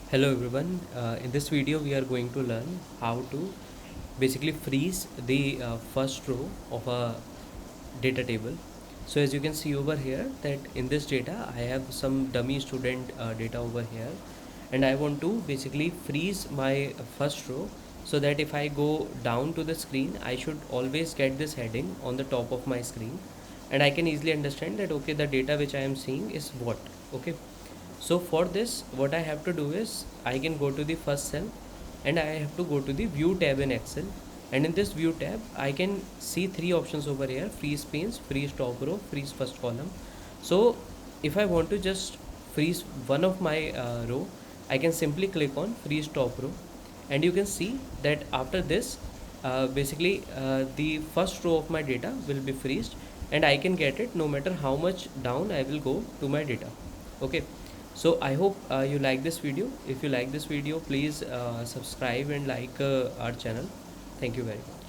Hello everyone. In this video we are going to learn how to basically freeze the first row of a data table. So as you can see over here that in this data I have some dummy student data over here, and I want to basically freeze my first row so that if I go down to the screen I should always get this heading on the top of my screen, and I can easily understand that okay, the data which I am seeing is what. Okay, so for this what I have to do is I can go to the first cell and I have to go to the view tab in Excel, and in this view tab I can see three options over here: freeze panes, freeze top row, freeze first column. So if I want to just freeze one of my row, I can simply click on freeze top row, and you can see that after this the first row of my data will be freezed, and I can get it no matter how much down I will go to my data. Okay, so I hope you like this video. If you like this video, please subscribe and like our channel. Thank you very much.